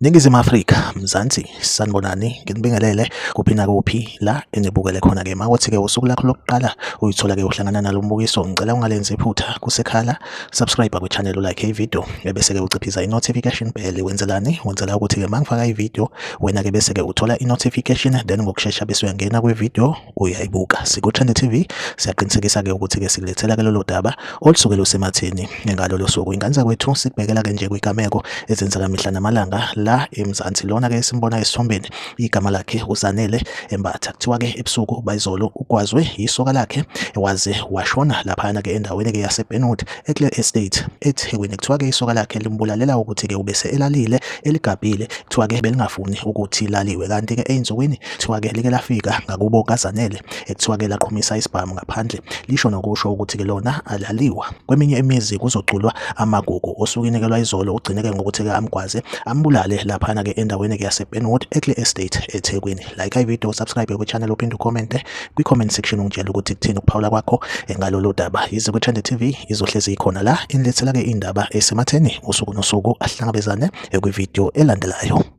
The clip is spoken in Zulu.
Ningizimu Afrika, Mzansi, sanibonani, nginibingelele kuphi nakuphi la enibukele khona-ke. Mawuthi-ke usuku lakho lokuqala uyithola-ke uhlangana nalo mbukiso, ngicela ungalenzi iphutha kusekhala, subscribe kwi-channel, ulike ivideo, bese-ke uciphiza i-notification bell. Wenzelani? Wenzela ukuthi-ke mangifaka ivideo wena-ke bese-ke uthola i-notification, then ngokushesha bese uyangena kwivideo uyayibuka. Siku-Trend TV siyaqinisekisa-ke ukuthi-ke sikulethela-ke lolo daba olusuke lusematheni ngalolo suku. Ingane kwethu sikubhekela-ke nje kwigameko ezenzeka mihla namalanga la eMzansi. Lona-ke esimbona esithombeni igama lakhe uZanele Embatha. Kuthiwa-ke ebusuku bayizolo ukwazwe isoka lakhe waze washona laphana-ke endaweni-ke yaseBenwood ekule estate eThekwini. Kuthiwa-ke isoka lakhe limbulalela ukuthi-ke ubese elalile eligabhile, kuthiwa-ke belingafuni ukuthi laliwe, kanti-ke ey'nsukwini kuthiwa-ke like lafika ngakubo kaZanele, kuthiwa-ke laqhumisa isibhamu ngaphandle, lisho nokusho ukuthi-ke lona alaliwa. Kweminye imizi kuzoculwa amagugu. Osukwini-ke izolo ugcine-ke ngokuthi-ke amgwaze ambulale laphana-ke endaweni-ke yaseBenwood ekule estate eThekwini. Like ivideo, subscribe kwi-channel, uphinde ucommente kwi-comment section ungitshela ukuthi kuthini ukuphawula kwakho ngalolu daba. Yize kwi-Trend TV izohlezi ikhona la inilethela-ke indaba esematheni usuku nosuku, ahlangabezane kwivideo elandelayo.